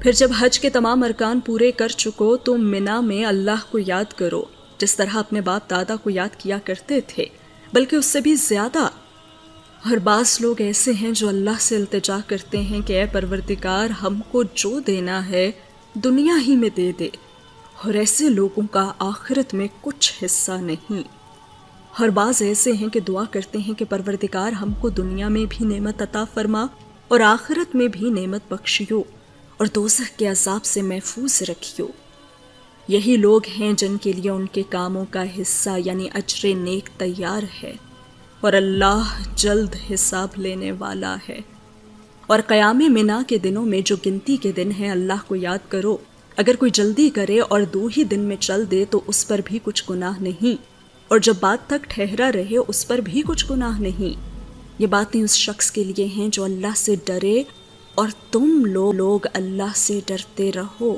پھر جب حج کے تمام ارکان پورے کر چکو تو منا میں اللہ کو یاد کرو جس طرح اپنے باپ دادا کو یاد کیا کرتے تھے، بلکہ اس سے بھی زیادہ۔ اور بعض لوگ ایسے ہیں جو اللہ سے التجا کرتے ہیں کہ اے پروردگار ہم کو جو دینا ہے دنیا ہی میں دے دے، اور ایسے لوگوں کا آخرت میں کچھ حصہ نہیں۔ اور بعض ایسے ہیں کہ دعا کرتے ہیں کہ پروردگار ہم کو دنیا میں بھی نعمت عطا فرما اور آخرت میں بھی نعمت بخشیو اور دوزخ کے عذاب سے محفوظ رکھیو۔ یہی لوگ ہیں جن کے لیے ان کے کاموں کا حصہ یعنی اجر نیک تیار ہے، اور اللہ جلد حساب لینے والا ہے۔ اور قیام منا کے دنوں میں جو گنتی کے دن ہیں اللہ کو یاد کرو۔ اگر کوئی جلدی کرے اور 2 ہی دن میں چل دے تو اس پر بھی کچھ گناہ نہیں، اور جب بعد تک ٹھہرا رہے اس پر بھی کچھ گناہ نہیں۔ یہ باتیں اس شخص کے لیے ہیں جو اللہ سے ڈرے، اور تم لوگ اللہ سے ڈرتے رہو،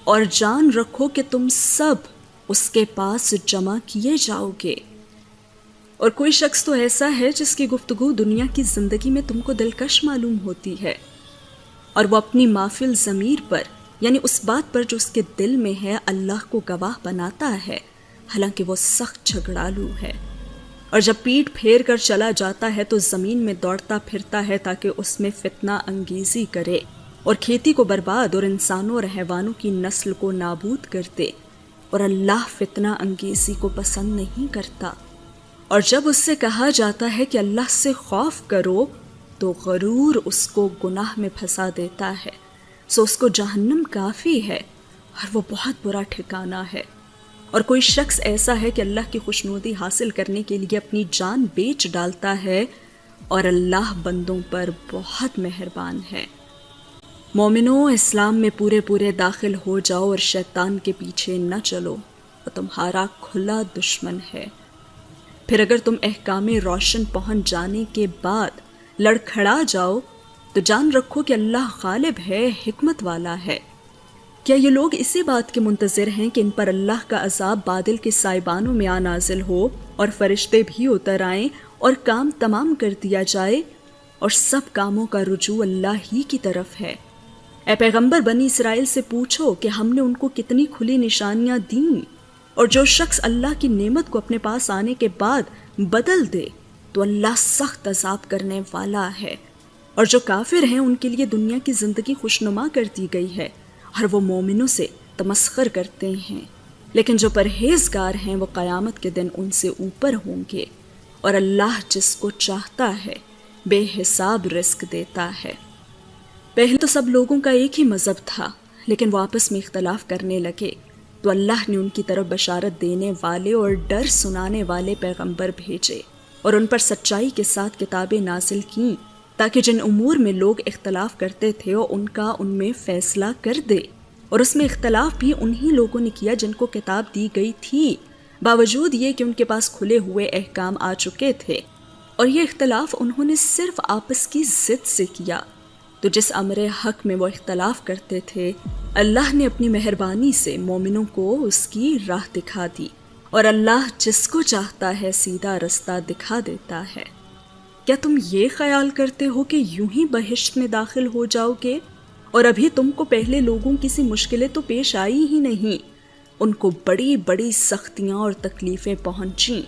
اور جان رکھو کہ تم سب اس کے پاس جمع کیے جاؤ گے۔ اور کوئی شخص تو ایسا ہے جس کی گفتگو دنیا کی زندگی میں تم کو دلکش معلوم ہوتی ہے، اور وہ اپنی مافل ضمیر پر یعنی اس بات پر جو اس کے دل میں ہے اللہ کو گواہ بناتا ہے، حالانکہ وہ سخت جھگڑالو ہے۔ اور جب پیٹھ پھیر کر چلا جاتا ہے تو زمین میں دوڑتا پھرتا ہے تاکہ اس میں فتنہ انگیزی کرے اور کھیتی کو برباد اور انسانوں اور حیوانوں کی نسل کو نابود کر دے، اور اللہ فتنہ انگیزی کو پسند نہیں کرتا۔ اور جب اس سے کہا جاتا ہے کہ اللہ سے خوف کرو تو غرور اس کو گناہ میں پھنسا دیتا ہے، سو اس کو جہنم کافی ہے اور وہ بہت برا ٹھکانہ ہے۔ اور کوئی شخص ایسا ہے کہ اللہ کی خوشنودی حاصل کرنے کے لیے اپنی جان بیچ ڈالتا ہے، اور اللہ بندوں پر بہت مہربان ہے۔ مومنوں، اسلام میں پورے داخل ہو جاؤ اور شیطان کے پیچھے نہ چلو، وہ تمہارا کھلا دشمن ہے۔ پھر اگر تم احکام روشن پہنچ جانے کے بعد لڑکھڑا جاؤ تو جان رکھو کہ اللہ غالب ہے، حکمت والا ہے۔ کیا یہ لوگ اسی بات کے منتظر ہیں کہ ان پر اللہ کا عذاب بادل کے سائبانوں میں نازل ہو اور فرشتے بھی اتر آئیں اور کام تمام کر دیا جائے، اور سب کاموں کا رجوع اللہ ہی کی طرف ہے؟ اے پیغمبر، بنی اسرائیل سے پوچھو کہ ہم نے ان کو کتنی کھلی نشانیاں دیں، اور جو شخص اللہ کی نعمت کو اپنے پاس آنے کے بعد بدل دے تو اللہ سخت عذاب کرنے والا ہے۔ اور جو کافر ہیں ان کے لیے دنیا کی زندگی خوشنما کر دی گئی ہے، اور وہ مومنوں سے تمسخر کرتے ہیں، لیکن جو پرہیزگار ہیں وہ قیامت کے دن ان سے اوپر ہوں گے، اور اللہ جس کو چاہتا ہے بے حساب رزق دیتا ہے۔ پہلے تو سب لوگوں کا ایک ہی مذہب تھا، لیکن وہ آپس میں اختلاف کرنے لگے تو اللہ نے ان کی طرف بشارت دینے والے اور ڈر سنانے والے پیغمبر بھیجے، اور ان پر سچائی کے ساتھ کتابیں نازل کیں تاکہ جن امور میں لوگ اختلاف کرتے تھے ان کا ان میں فیصلہ کر دے۔ اور اس میں اختلاف بھی انہی لوگوں نے کیا جن کو کتاب دی گئی تھی، باوجود یہ کہ ان کے پاس کھلے ہوئے احکام آ چکے تھے، اور یہ اختلاف انہوں نے صرف آپس کی ضد سے کیا۔ تو جس امر حق میں وہ اختلاف کرتے تھے اللہ نے اپنی مہربانی سے مومنوں کو اس کی راہ دکھا دی، اور اللہ جس کو چاہتا ہے سیدھا رستہ دکھا دیتا ہے۔ کیا تم یہ خیال کرتے ہو کہ یوں ہی بہشت میں داخل ہو جاؤ گے، اور ابھی تم کو پہلے لوگوں کی سی مشکلیں تو پیش آئی ہی نہیں، ان کو بڑی بڑی سختیاں اور تکلیفیں پہنچیں،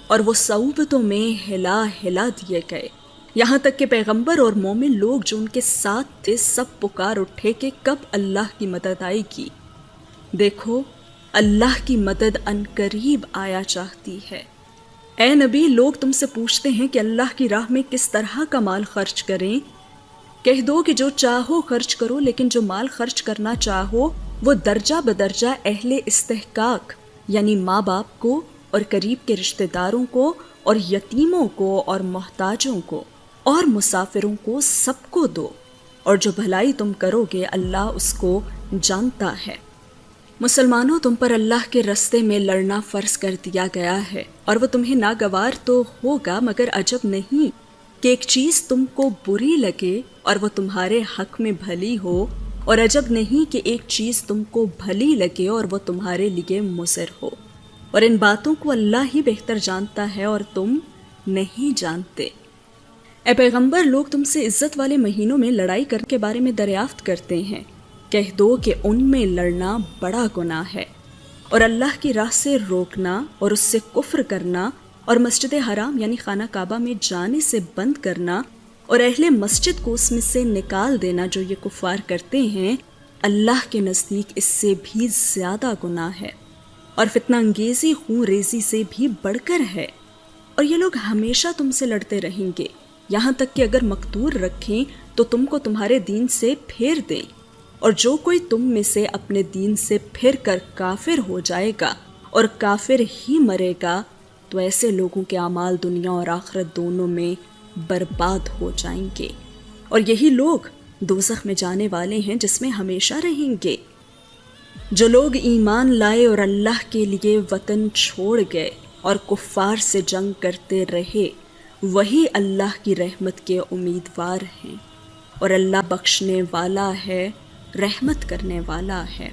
اور وہ صعوبتوں میں ہلا ہلا دیے گئے، یہاں تک کہ پیغمبر اور مومن لوگ جو ان کے ساتھ تھے سب پکار اٹھے کہ کب اللہ کی مدد آئے گی۔ دیکھو، اللہ کی مدد عنقریب آیا چاہتی ہے۔ اے نبی، لوگ تم سے پوچھتے ہیں کہ اللہ کی راہ میں کس طرح کا مال خرچ کریں۔ کہہ دو کہ جو چاہو خرچ کرو، لیکن جو مال خرچ کرنا چاہو وہ درجہ بدرجہ اہل استحقاق یعنی ماں باپ کو اور قریب کے رشتہ داروں کو اور یتیموں کو اور محتاجوں کو اور مسافروں کو سب کو دو، اور جو بھلائی تم کرو گے اللہ اس کو جانتا ہے۔ مسلمانوں، تم پر اللہ کے رستے میں لڑنا فرض کر دیا گیا ہے، اور وہ تمہیں ناگوار تو ہوگا، مگر عجب نہیں کہ ایک چیز تم کو بری لگے اور وہ تمہارے حق میں بھلی ہو، اور عجب نہیں کہ ایک چیز تم کو بھلی لگے اور وہ تمہارے لیے مضر ہو، اور ان باتوں کو اللہ ہی بہتر جانتا ہے اور تم نہیں جانتے۔ اے پیغمبر، لوگ تم سے عزت والے مہینوں میں لڑائی کرنے کے بارے میں دریافت کرتے ہیں، کہہ دو کہ ان میں لڑنا بڑا گناہ ہے، اور اللہ کی راہ سے روکنا اور اس سے کفر کرنا اور مسجد حرام یعنی خانہ کعبہ میں جانے سے بند کرنا اور اہل مسجد کو اس میں سے نکال دینا جو یہ کفار کرتے ہیں، اللہ کے نزدیک اس سے بھی زیادہ گناہ ہے اور فتنہ انگیزی خون ریزی سے بھی بڑھ کر ہے۔ اور یہ لوگ ہمیشہ تم سے لڑتے رہیں گے، یہاں تک کہ اگر مقتول رکھیں تو تم کو تمہارے دین سے پھیر دیں، اور جو کوئی تم میں سے اپنے دین سے پھر کر کافر ہو جائے گا اور کافر ہی مرے گا تو ایسے لوگوں کے اعمال دنیا اور آخرت دونوں میں برباد ہو جائیں گے، اور یہی لوگ دوزخ میں جانے والے ہیں جس میں ہمیشہ رہیں گے۔ جو لوگ ایمان لائے اور اللہ کے لیے وطن چھوڑ گئے اور کفار سے جنگ کرتے رہے، وہی اللہ کی رحمت کے امیدوار ہیں، اور اللہ بخشنے والا ہے، رحمت کرنے والا ہے۔